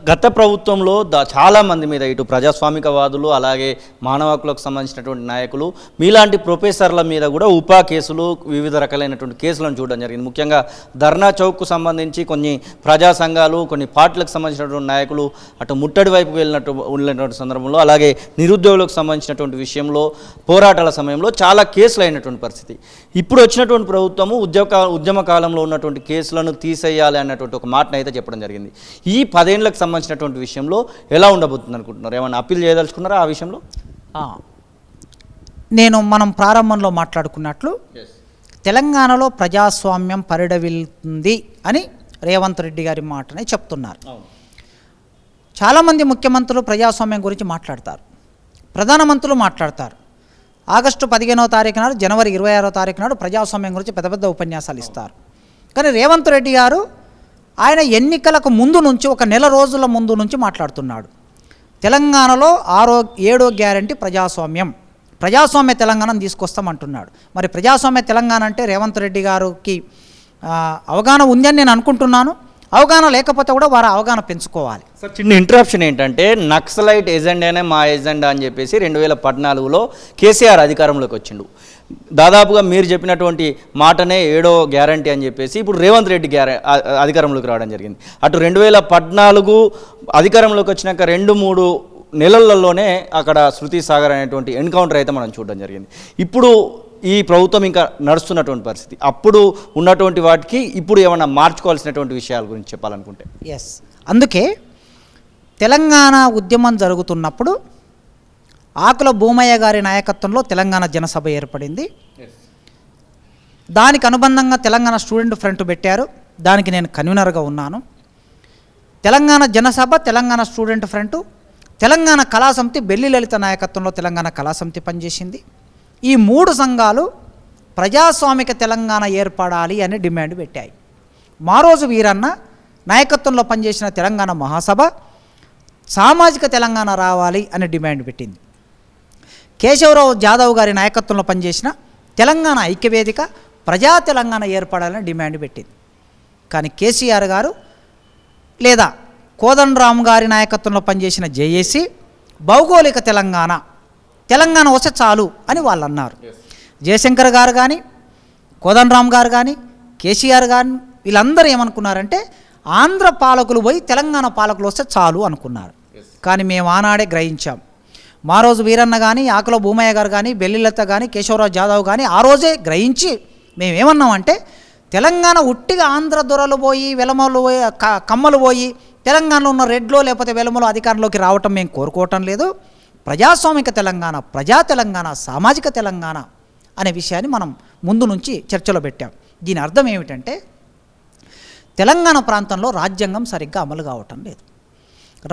గత ప్రభుత్వంలో చాలామంది మీద ఇటు ప్రజాస్వామికవాదులు అలాగే మానవ హక్కులకు సంబంధించినటువంటి నాయకులు మీలాంటి ప్రొఫెసర్ల మీద కూడా ఉపా కేసులు వివిధ రకాలైనటువంటి కేసులను చూడడం జరిగింది. ముఖ్యంగా ధర్నా చౌక్కు సంబంధించి కొన్ని ప్రజా సంఘాలు కొన్ని పార్టీలకు సంబంధించినటువంటి నాయకులు అటు ముట్టడి వైపు వెళ్ళినటువంటి సందర్భంలో అలాగే నిరుద్యోగులకు సంబంధించినటువంటి విషయంలో పోరాటాల సమయంలో చాలా కేసులు అయినటువంటి పరిస్థితి. ఇప్పుడు వచ్చినటువంటి ప్రభుత్వము ఉద్యమ కాలంలో ఉన్నటువంటి కేసులను తీసేయాలి అన్నటువంటి ఒక మాటను అయితే చెప్పడం జరిగింది. ఈ 10 ఏళ్లకు సంబంధించినటువంటి విషయంలో ఎలా ఉండబోతుంది అనుకుంటున్నారు? ఏమైనా అప్పీల్ చేయదలుచుకున్నారా ఆ విషయంలో? మనం ప్రారంభంలో మాట్లాడుకున్నట్లు తెలంగాణలో ప్రజాస్వామ్యం పరిడవిల్లుతుంది అని రేవంత్ రెడ్డి గారి మాటనే చెప్తున్నారు. చాలామంది ముఖ్యమంత్రులు ప్రజాస్వామ్యం గురించి మాట్లాడతారు, ప్రధానమంత్రులు మాట్లాడతారు. ఆగస్టు 15వ తారీఖు నాడు, జనవరి 26వ తారీఖు నాడు ప్రజాస్వామ్యం గురించి పెద్ద పెద్ద ఉపన్యాసాలు ఇస్తారు. కానీ రేవంత్ రెడ్డి గారు ఆయన ఎన్నికలకు ముందు నుంచి ఒక నెల రోజుల ముందు నుంచి మాట్లాడుతున్నాడు. తెలంగాణలో 7వ గ్యారంటీ ప్రజాస్వామ్య తెలంగాణను తీసుకొస్తామంటున్నాడు. మరి ప్రజాస్వామ్య తెలంగాణ అంటే రేవంత్ రెడ్డి గారికి అవగాహన ఉందని నేను అనుకుంటున్నాను. అవగాహన లేకపోతే కూడా వారు అవగాహన పెంచుకోవాలి. సార్, చిన్న ఇంటరప్షన్ ఏంటంటే నక్సలైట్ ఎజెండానే మా ఎజెండా అని చెప్పేసి 2014లో కేసీఆర్ అధికారంలోకి వచ్చిండు. దాదాపుగా మీరు చెప్పినటువంటి మాటనే 7వ గ్యారంటీ అని చెప్పేసి ఇప్పుడు రేవంత్ రెడ్డి అధికారంలోకి రావడం జరిగింది. అటు 2014 అధికారంలోకి వచ్చినాక 2-3 నెలలలోనే అక్కడ శృతి సాగర్ అనేటువంటి ఎన్కౌంటర్ అయితే మనం చూడడం జరిగింది. ఇప్పుడు ఈ ప్రభుత్వం ఇంకా నడుస్తున్నటువంటి పరిస్థితి, అప్పుడు ఉన్నటువంటి వాటికి ఇప్పుడు ఏమైనా మార్చుకోవాల్సినటువంటి విషయాల గురించి చెప్పాలనుకుంటే అందుకే తెలంగాణ ఉద్యమం జరుగుతున్నప్పుడు ఆకుల భూమయ్య గారి నాయకత్వంలో తెలంగాణ జనసభ ఏర్పడింది. దానికి అనుబంధంగా తెలంగాణ స్టూడెంట్ ఫ్రంట్ పెట్టారు. దానికి నేను కన్వీనర్గా ఉన్నాను. తెలంగాణ జనసభ, తెలంగాణ స్టూడెంట్ ఫ్రంట్, తెలంగాణ కళాసమితి, బెల్లి లలిత నాయకత్వంలో తెలంగాణ కళాసమితి పనిచేసింది. ఈ 3 సంఘాలు ప్రజాస్వామిక తెలంగాణ ఏర్పడాలి అని డిమాండ్ పెట్టాయి. మారోజు వీరన్న నాయకత్వంలో పనిచేసిన తెలంగాణ మహాసభ సామాజిక తెలంగాణ రావాలి అని డిమాండ్ పెట్టింది. కేశవరావు జాదవ్ గారి నాయకత్వంలో పనిచేసిన తెలంగాణ ఐక్యవేదిక ప్రజా తెలంగాణ ఏర్పడాలని డిమాండ్ పెట్టింది. కానీ కేసీఆర్ గారు లేదా కోదండరామ్ గారి నాయకత్వంలో పనిచేసిన జేఏసీ భౌగోళిక తెలంగాణ వస్తే చాలు అని వాళ్ళు అన్నారు. జయశంకర్ గారు కానీ, కోదండరామ్ గారు కానీ, కేసీఆర్ గారు వీళ్ళందరూ ఏమనుకున్నారంటే ఆంధ్ర పాలకులు పోయి తెలంగాణ పాలకులు వస్తే చాలు అనుకున్నారు. కానీ మేము ఆనాడే గ్రహించాం. మారోజు వీరన్న కానీ, ఆకుల భూమయ్య గారు కానీ, బెల్లిలత కానీ, కేశవరావు జాదవ్ కానీ ఆ రోజే గ్రహించి మేమేమన్నామంటే తెలంగాణ ఉట్టిగా ఆంధ్ర దొరలు పోయి వెలమలు పోయి కమ్మలు పోయి తెలంగాణలో ఉన్న రెడ్లో లేకపోతే వెలమలో అధికారంలోకి రావటం మేము కోరుకోవటం లేదు. ప్రజాస్వామిక తెలంగాణ, ప్రజా తెలంగాణ, సామాజిక తెలంగాణ అనే విషయాన్ని మనం ముందు నుంచి చర్చలో పెట్టాం. దీని అర్థం ఏమిటంటే తెలంగాణ ప్రాంతంలో రాజ్యాంగం సరిగ్గా అమలు కావటం లేదు.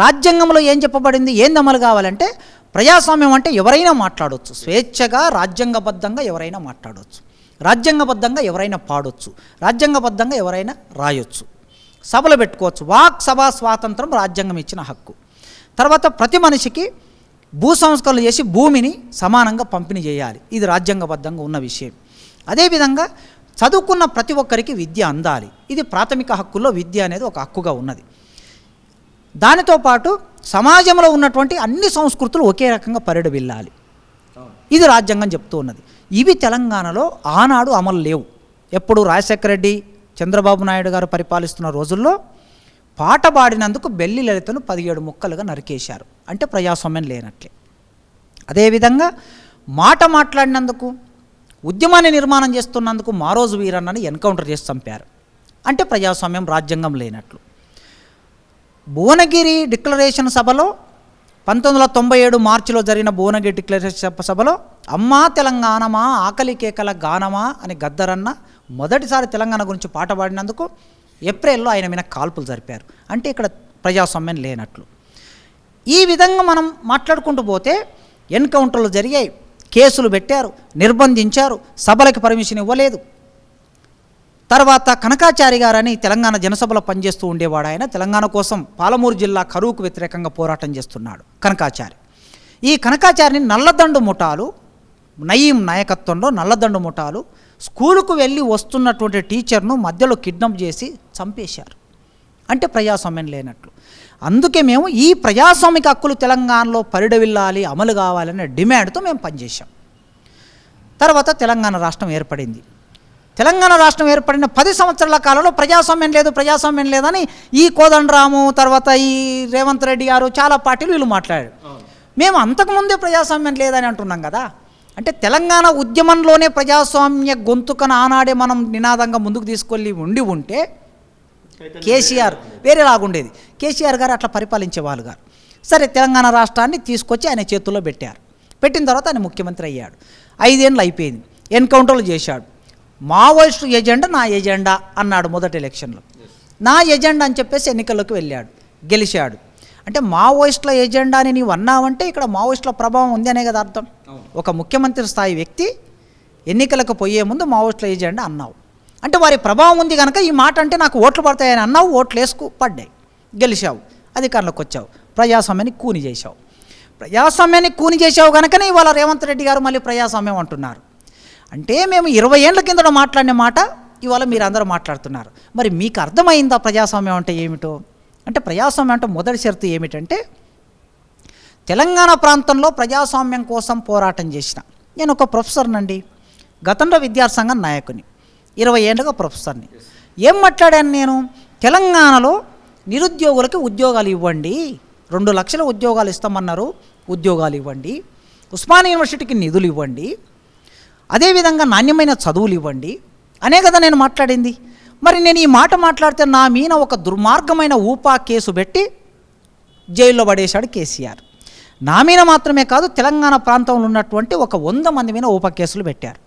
రాజ్యాంగంలో ఏం చెప్పబడింది, ఏంది అమలు కావాలంటే ప్రజాస్వామ్యం అంటే ఎవరైనా మాట్లాడవచ్చు, స్వేచ్ఛగా రాజ్యాంగబద్ధంగా ఎవరైనా మాట్లాడవచ్చు, రాజ్యాంగబద్ధంగా ఎవరైనా పాడవచ్చు, రాజ్యాంగబద్ధంగా ఎవరైనా రాయొచ్చు, సభలు పెట్టుకోవచ్చు. వాక్ సభా స్వాతంత్రం రాజ్యాంగం ఇచ్చిన హక్కు. తర్వాత ప్రతి మనిషికి భూ సంస్కరణలు చేసి భూమిని సమానంగా పంపిణీ చేయాలి, ఇది రాజ్యాంగబద్ధంగా ఉన్న విషయం. అదేవిధంగా చదువుకున్న ప్రతి ఒక్కరికి విద్య అందాలి, ఇది ప్రాథమిక హక్కుల్లో విద్య అనేది ఒక హక్కుగా ఉన్నది. దానితో పాటు సమాజంలో ఉన్నటువంటి అన్ని సంస్కృతులు ఒకే రకంగా పరిడవిల్లాలి, ఇది రాజ్యాంగం చెప్తూ ఉన్నది. ఇవి తెలంగాణలో ఆనాడు అమలు లేవు. ఎప్పుడు రాజశేఖర రెడ్డి, చంద్రబాబు నాయుడు గారు పరిపాలిస్తున్న రోజుల్లో పాట పాడినందుకు బెల్లి లలితను 17 ముక్కలుగా నరికేశారు, అంటే ప్రజాస్వామ్యం లేనట్లే. అదేవిధంగా మాట మాట్లాడినందుకు, ఉద్యమాన్ని నిర్మాణం చేస్తున్నందుకు మారోజు వీరన్నని ఎన్కౌంటర్ చేసి చంపారు, అంటే ప్రజాస్వామ్యం రాజ్యాంగం లేనట్లు. భువనగిరి డిక్లరేషన్ సభలో 1997 మార్చిలో జరిగిన భువనగిరి డిక్లరేషన్ సభలో అమ్మా తెలంగాణమా ఆకలి కేకల గానమా అని గద్దరన్న మొదటిసారి తెలంగాణ గురించి పాట పాడినందుకు ఏప్రిల్లో ఆయన మీద కాల్పులు జరిపారు, అంటే ఇక్కడ ప్రజాస్వామ్యం లేనట్లు. ఈ విధంగా మనం మాట్లాడుకుంటూ పోతే ఎన్కౌంటర్లు జరిగాయి, కేసులు పెట్టారు, నిర్బంధించారు, సభలకు పర్మిషన్ ఇవ్వలేదు. తర్వాత కనకాచారి గారని తెలంగాణ జనసభలో పనిచేస్తూ ఉండేవాడు. ఆయన తెలంగాణ కోసం పాలమూరు జిల్లా కరువుకు వ్యతిరేకంగా పోరాటం చేస్తున్నాడు కనకాచారి. ఈ కనకాచారిని నల్లదండు ముఠాలు, నయీం నాయకత్వంలో నల్లదండు ముఠాలు స్కూలుకు వెళ్ళి వస్తున్నటువంటి టీచర్ను మధ్యలో కిడ్నాప్ చేసి చంపేశారు. అంటే ప్రజాస్వామ్యం లేనట్లు. అందుకే మేము ఈ ప్రజాస్వామిక హక్కులు తెలంగాణలో పరిడవిల్లాలి, అమలు కావాలనే డిమాండ్తో మేము పనిచేశాం. తర్వాత తెలంగాణ రాష్ట్రం ఏర్పడింది. తెలంగాణ రాష్ట్రం ఏర్పడిన 10 సంవత్సరాల కాలంలో ప్రజాస్వామ్యం లేదని ఈ కోదండరాము, తర్వాత ఈ రేవంత్ రెడ్డి గారు, చాలా పార్టీలు వీళ్ళు మాట్లాడారు. మేము అంతకుముందే ప్రజాస్వామ్యం లేదని అంటున్నాం కదా. అంటే తెలంగాణ ఉద్యమంలోనే ప్రజాస్వామ్య గొంతుకను ఆనాడే మనం నినాదంగా ముందుకు తీసుకెళ్ళి ఉంటే కేసీఆర్ వేరేలాగుండేది. కేసీఆర్ గారు అట్లా పరిపాలించే వాళ్ళు గారు. సరే, తెలంగాణ రాష్ట్రాన్ని తీసుకొచ్చి ఆయన చేతుల్లో పెట్టారు. పెట్టిన తర్వాత ఆయన ముఖ్యమంత్రి అయ్యాడు. 5 ఏళ్ళు అయిపోయింది. ఎన్కౌంటర్లు చేశాడు. మావోయిస్టు ఎజెండా నా ఎజెండా అన్నాడు మొదటి ఎలక్షన్లో. నా ఎజెండా అని చెప్పేసి ఎన్నికల్లోకి వెళ్ళాడు, గెలిచాడు. అంటే మావోయిస్టుల ఎజెండాని నీవు అన్నావంటే ఇక్కడ మావోయిస్టుల ప్రభావం ఉంది అనే కదా అర్థం. ఒక ముఖ్యమంత్రి స్థాయి వ్యక్తి ఎన్నికలకు పోయే ముందు మావోయిస్టుల ఎజెండా అన్నావు అంటే వారి ప్రభావం ఉంది కనుక ఈ మాట అంటే నాకు ఓట్లు పడతాయని అన్నావు, ఓట్లు పడ్డాయి, గెలిచావు, అధికారంలోకి వచ్చావు, ప్రజాస్వామ్యాన్ని కూని చేసావు కనుకనే ఇవాళ రేవంత్ రెడ్డి గారు మళ్ళీ ప్రజాస్వామ్యం అంటున్నారు. అంటే మేము 20 ఏళ్ల కిందట మాట్లాడిన మాట ఇవాళ మీరు అందరూ మాట్లాడుతున్నారు. మరి మీకు అర్థమైందా ప్రజాస్వామ్యం అంటే ఏమిటో? అంటే ప్రజాస్వామ్యం అంటే మొదటి షరతు ఏమిటంటే తెలంగాణ ప్రాంతంలో ప్రజాస్వామ్యం కోసం పోరాటం చేసిన నేను ఒక ప్రొఫెసర్నండి, గతంలో విద్యార్థి సంఘం నాయకుని, 20 ఏళ్ళుగా ప్రొఫెసర్ని. ఏం మాట్లాడాను నేను? తెలంగాణలో నిరుద్యోగులకి ఉద్యోగాలు ఇవ్వండి, 2 లక్షల ఉద్యోగాలు ఇస్తామన్నారు, ఉద్యోగాలు ఇవ్వండి, ఉస్మానియా యూనివర్సిటీకి నిధులు ఇవ్వండి, అదేవిధంగా నాణ్యమైన చదువులు ఇవ్వండి అనే కదా నేను మాట్లాడింది. మరి నేను ఈ మాట మాట్లాడితే నా మీద ఒక దుర్మార్గమైన ఊపా కేసు పెట్టి జైల్లో పడేశాడు కేసీఆర్. నా మీద మాత్రమే కాదు, తెలంగాణ ప్రాంతంలో ఉన్నటువంటి ఒక 100 మంది మీద ఊపా కేసులు పెట్టారు.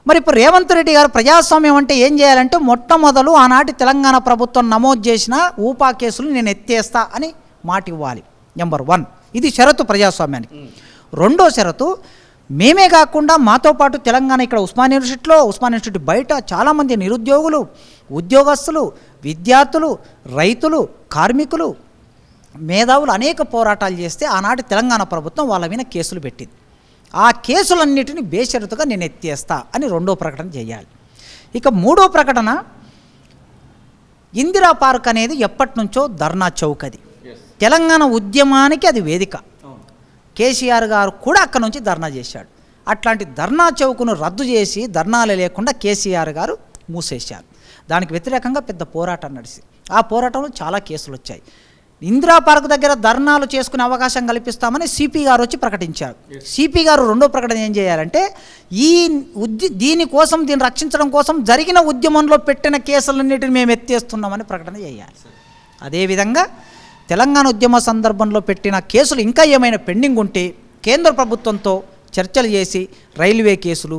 మరి ఇప్పుడు రేవంత్ రెడ్డి గారు ప్రజాస్వామ్యం అంటే ఏం చేయాలంటే మొట్టమొదలు ఆనాటి తెలంగాణ ప్రభుత్వం నమోదు చేసిన ఊపా కేసులు నేను ఎత్తేస్తా అని మాట ఇవ్వాలి. నెంబర్ 1 ఇది షరతు ప్రజాస్వామ్యానికి. రెండో షరతు, మేమే కాకుండా మాతో పాటు తెలంగాణ ఇక్కడ ఉస్మానియా యూనివర్సిటీ బయట చాలామంది నిరుద్యోగులు, ఉద్యోగస్తులు, విద్యార్థులు, రైతులు, కార్మికులు, మేధావులు అనేక పోరాటాలు చేస్తే ఆనాటి తెలంగాణ ప్రభుత్వం వాళ్ళ మీద కేసులు పెట్టింది. ఆ కేసులన్నిటిని బేషరతుగా నేను ఎత్తేస్తా అని రెండో ప్రకటన చేయాలి. ఇక మూడో ప్రకటన, ఇందిరా పార్క్ అనేది ఎప్పటి నుంచో ధర్నా చౌక్, అది తెలంగాణ ఉద్యమానికి అది వేదిక. కేసీఆర్ గారు కూడా అక్కడ నుంచి ధర్నా చేశాడు. అట్లాంటి ధర్నా చౌక్ను రద్దు చేసి ధర్నాలు లేకుండా కేసీఆర్ గారు మూసేశారు. దానికి వ్యతిరేకంగా పెద్ద పోరాటం నడిచి ఆ పోరాటంలో చాలా కేసులు వచ్చాయి. ఇందిరా పార్క్ దగ్గర ధర్నాలు చేసుకునే అవకాశం కల్పిస్తామని సిపి గారు వచ్చి ప్రకటించారు. సిపి గారు రెండో ప్రకటన ఏం చేయాలంటే దీన్ని రక్షించడం కోసం జరిగిన ఉద్యమంలో పెట్టిన కేసులన్నిటిని మేము ఎత్తేస్తున్నామని ప్రకటన చేయాలి. అదేవిధంగా తెలంగాణ ఉద్యమ సందర్భంలో పెట్టిన కేసులు ఇంకా ఏమైనా పెండింగ్ ఉంటే కేంద్ర ప్రభుత్వంతో చర్చలు చేసి రైల్వే కేసులు,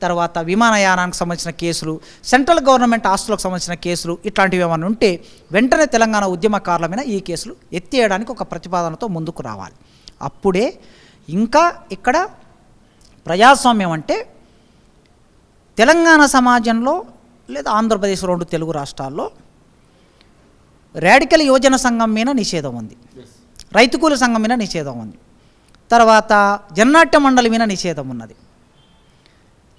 తర్వాత విమానయానానికి సంబంధించిన కేసులు, సెంట్రల్ గవర్నమెంట్ ఆస్తులకు సంబంధించిన కేసులు, ఇట్లాంటివి ఏమైనా ఉంటే వెంటనే తెలంగాణ ఉద్యమకారుల మీద ఈ కేసులు ఎత్తేయడానికి ఒక ప్రతిపాదనతో ముందుకు రావాలి. అప్పుడే ఇంకా ఇక్కడ ప్రజాస్వామ్యం అంటే తెలంగాణ సమాజంలో లేదా ఆంధ్రప్రదేశ్ 2 తెలుగు రాష్ట్రాల్లో రాడికల్ యువజన సంఘం మీద నిషేధం ఉంది, రైతు కూలి సంఘం మీద నిషేధం ఉంది, తర్వాత జన్నాట్య మండలి మీద నిషేధం ఉన్నది,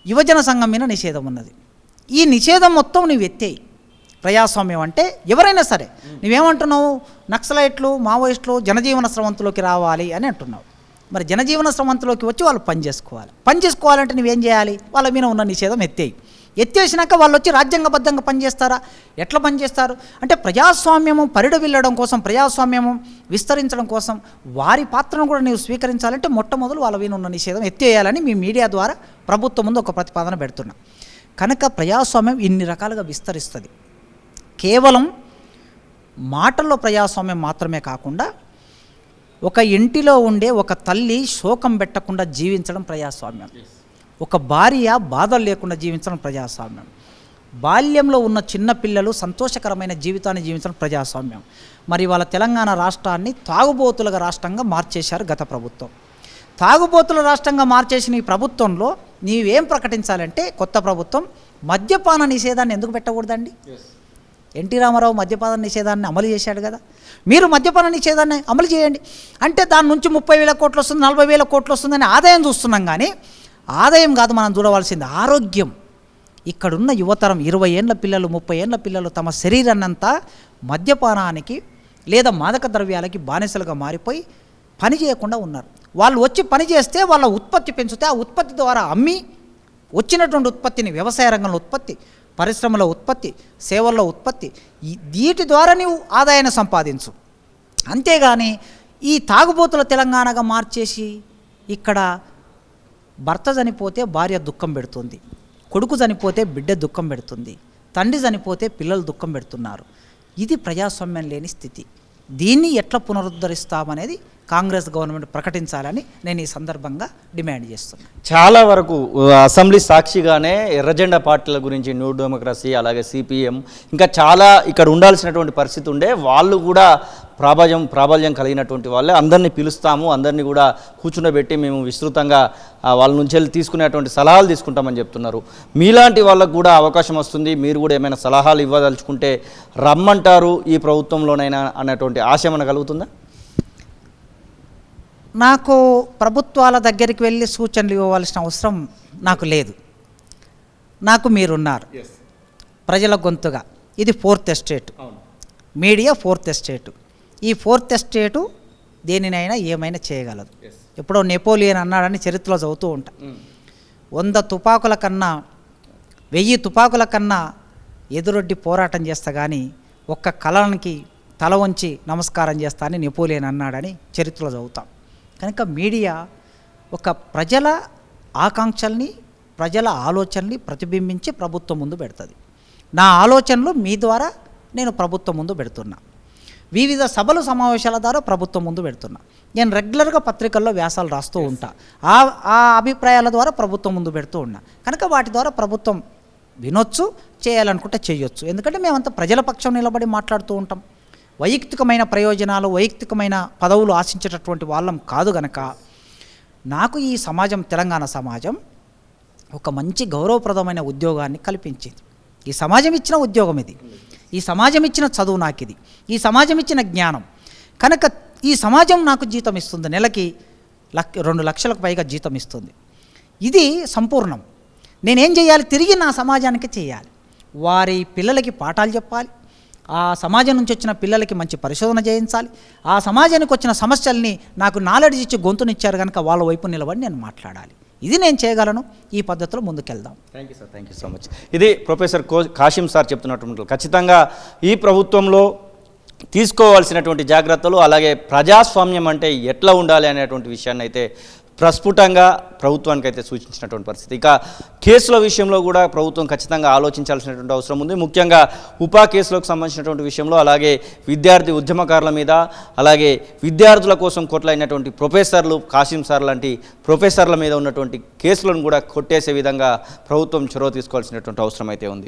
యువజన సంఘం మీద నిషేధం ఉన్నది. ఈ నిషేధం మొత్తం నువ్వు ఎత్తేయి. ప్రజాస్వామ్యం అంటే ఎవరైనా సరే, నువ్వేమంటున్నావు, నక్సలైట్లు, మావోయిస్టులు జనజీవన స్రవంతిలోకి రావాలి అని అంటున్నావు. మరి జనజీవన స్రవంతిలోకి వచ్చి వాళ్ళు పనిచేసుకోవాలంటే నువ్వేం చేయాలి? వాళ్ళ మీద ఉన్న నిషేధం ఎత్తేసినాక వాళ్ళు వచ్చి రాజ్యాంగబద్ధంగా పనిచేస్తారా? ఎట్లా పనిచేస్తారు? అంటే ప్రజాస్వామ్యము పరిడవిల్లడం కోసం, ప్రజాస్వామ్యము విస్తరించడం కోసం వారి పాత్రను కూడా నీవు స్వీకరించాలంటే మొట్టమొదలు వాళ్ళ మీద ఉన్న నిషేధం ఎత్తేయాలని మీ మీడియా ద్వారా ప్రభుత్వం ముందు ఒక ప్రతిపాదన పెడుతున్నాం. కనుక ప్రజాస్వామ్యం ఇన్ని రకాలుగా విస్తరిస్తుంది. కేవలం మాటల్లో ప్రజాస్వామ్యం మాత్రమే కాకుండా ఒక ఇంటిలో ఉండే ఒక తల్లి శోకం పెట్టకుండా జీవించడం ప్రజాస్వామ్యం, ఒక భార్య బాధలు లేకుండా జీవించడం ప్రజాస్వామ్యం, బాల్యంలో ఉన్న చిన్న పిల్లలు సంతోషకరమైన జీవితాన్ని జీవించడం ప్రజాస్వామ్యం. మరి వాళ్ళ తెలంగాణ రాష్ట్రాన్ని తాగుబోతుల రాష్ట్రంగా మార్చేశారు గత ప్రభుత్వం. తాగుబోతుల రాష్ట్రంగా మార్చేసిన ఈ ప్రభుత్వంలో నీవేం ప్రకటించాలంటే కొత్త ప్రభుత్వం మద్యపాన నిషేధాన్ని ఎందుకు పెట్టకూడదండి? ఎన్టీ రామారావు మద్యపాన నిషేధాన్ని అమలు చేశాడు కదా, మీరు మద్యపాన నిషేధాన్ని అమలు చేయండి. అంటే దాని నుంచి 30,000 కోట్లు వస్తుంది, 40,000 కోట్లు వస్తుందని ఆదాయం చూస్తున్నాం. కానీ ఆదాయం కాదు మనం చూడవలసింది ఆరోగ్యం. ఇక్కడున్న యువతరం 20 ఏళ్ళ పిల్లలు 30 ఏళ్ళ పిల్లలు తమ శరీరాన్నంతా మద్యపానానికి లేదా మాదక ద్రవ్యాలకి బానిసలుగా మారిపోయి పని చేయకుండా ఉన్నారు. వాళ్ళు వచ్చి పని చేస్తే వాళ్ళ ఉత్పత్తి పెంచితే ఆ ఉత్పత్తి ద్వారా అమ్మి వచ్చినటువంటి ఉత్పత్తిని వ్యవసాయ రంగంలో ఉత్పత్తి, పరిశ్రమల ఉత్పత్తి, సేవల్లో ఉత్పత్తి, వీటి ద్వారా నీవు ఆదాయాన్ని సంపాదించు. అంతేగాని ఈ తాగుబోతుల తెలంగాణగా మార్చేసి ఇక్కడ భర్త చనిపోతే భార్య దుఃఖం పెడుతుంది, కొడుకు చనిపోతే బిడ్డ దుఃఖం పెడుతుంది, తండ్రి చనిపోతే పిల్లలు దుఃఖం పెడుతున్నారు. ఇది ప్రజాస్వామ్యం లేని స్థితి. దీన్ని ఎట్లా పునరుద్ధరిస్తామనేది కాంగ్రెస్ గవర్నమెంట్ ప్రకటించాలని నేను ఈ సందర్భంగా డిమాండ్ చేస్తున్నాను. చాలా వరకు అసెంబ్లీ సాక్షిగానే ఎర్రజెండా పార్టీల గురించి న్యూ డెమోక్రసీ అలాగే సిపిఎం ఇంకా చాలా ఇక్కడ ఉండాల్సినటువంటి పరిస్థితి ఉండే, వాళ్ళు కూడా ప్రాబల్యం కలిగినటువంటి వాళ్ళే అందరినీ పిలుస్తాము, అందరినీ కూడా కూర్చుండబెట్టి మేము విస్తృతంగా వాళ్ళ నుంచి వెళ్ళి తీసుకునేటువంటి సలహాలు తీసుకుంటామని చెప్తున్నారు. మీలాంటి వాళ్ళకు కూడా అవకాశం వస్తుంది, మీరు కూడా ఏమైనా సలహాలు ఇవ్వదలుచుకుంటే రమ్మంటారు ఈ ప్రభుత్వంలోనైనా అన్నటువంటి ఆశ ఏమైనా కలుగుతుందా? నాకు ప్రభుత్వాల దగ్గరికి వెళ్ళి సూచనలు ఇవ్వవలసిన అవసరం నాకు లేదు. నాకు మీరున్నారు, ప్రజల గొంతుగా. ఇది 4th estate, media 4th estate. ఈ 4th ఎస్టేటు దేనినైనా ఏమైనా చేయగలదు. ఎప్పుడో నెపోలియన్ అన్నాడని చరిత్రలో చదువుతూ ఉంటా. 100 తుపాకుల కన్నా 1000 తుపాకుల కన్నా ఎదురొడ్డి పోరాటం చేస్తా కానీ ఒక్క కళానికి తల వంచి నమస్కారం చేస్తా అని నెపోలియన్ అన్నాడని చరిత్రలో చదువుతాం. కనుక మీడియా ఒక ప్రజల ఆకాంక్షల్ని, ప్రజల ఆలోచనల్ని ప్రతిబింబించి ప్రభుత్వం ముందు పెడుతుంది. నా ఆలోచనలు మీ ద్వారా నేను ప్రభుత్వం ముందు పెడుతున్నా, వివిధ సభలు సమావేశాల ద్వారా ప్రభుత్వం ముందు పెడుతున్నా. నేను రెగ్యులర్గా పత్రికల్లో వ్యాసాలు రాస్తూ ఉంటా, ఆ అభిప్రాయాల ద్వారా ప్రభుత్వం ముందు పెడుతూ ఉన్నా. కనుక వాటి ద్వారా ప్రభుత్వం వినొచ్చు, చేయాలనుకుంటే చేయొచ్చు. ఎందుకంటే మేమంతా ప్రజల పక్షం నిలబడి మాట్లాడుతూ ఉంటాం. వైయక్తికమైన ప్రయోజనాలు, వైయక్తికమైన పదవులు ఆశించేటటువంటి వాళ్ళం కాదు. గనక నాకు ఈ సమాజం, తెలంగాణ సమాజం ఒక మంచి గౌరవప్రదమైన ఉద్యోగాన్ని కల్పించింది. ఈ సమాజం ఇచ్చిన ఉద్యోగం ఇది, ఈ సమాజం ఇచ్చిన చదువు నాకు ఇది, ఈ సమాజం ఇచ్చిన జ్ఞానం. కనుక ఈ సమాజం నాకు జీతం ఇస్తుంది, నెలకి 2 లక్షలకు పైగా జీతం ఇస్తుంది. ఇది సంపూర్ణం. నేనేం చేయాలి? తిరిగి నా సమాజానికి చేయాలి. వారి పిల్లలకి పాఠాలు చెప్పాలి, ఆ సమాజం నుంచి వచ్చిన పిల్లలకి మంచి పరిశోధన చేయించాలి, ఆ సమాజానికి వచ్చిన సమస్యల్ని నాకు నాలెడ్జ్ ఇచ్చి గొంతునిచ్చారు కనుక వాళ్ళ వైపు నిలబడి నేను మాట్లాడాలి. ఇది నేను చేయగలను. ఈ పద్ధతిలో ముందుకెళ్దాం. Thank you sir, thank you so much. ఇది ప్రొఫెసర్ కాశీం సార్ చెప్తున్నటువంటి ఖచ్చితంగా ఈ ప్రభుత్వంలో తీసుకోవాల్సినటువంటి జాగ్రత్తలు, అలాగే ప్రజాస్వామ్యం అంటే ఎట్లా ఉండాలి అనేటువంటి విషయాన్ని అయితే ప్రస్ఫుటంగా ప్రభుత్వానికి అయితే సూచించినటువంటి పరిస్థితి. ఇక కేసుల విషయంలో కూడా ప్రభుత్వం ఖచ్చితంగా ఆలోచించాల్సినటువంటి అవసరం ఉంది. ముఖ్యంగా ఉపా కేసులకు సంబంధించినటువంటి విషయంలో, అలాగే విద్యార్థి ఉద్యమకారుల మీద, అలాగే విద్యార్థుల కోసం కొట్లాడినటువంటి ప్రొఫెసర్లు, కాశీం సార్ లాంటి ప్రొఫెసర్ల మీద ఉన్నటువంటి కేసులను కూడా కొట్టేసే విధంగా ప్రభుత్వం చొరవ తీసుకోవాల్సినటువంటి అవసరం అయితే ఉంది.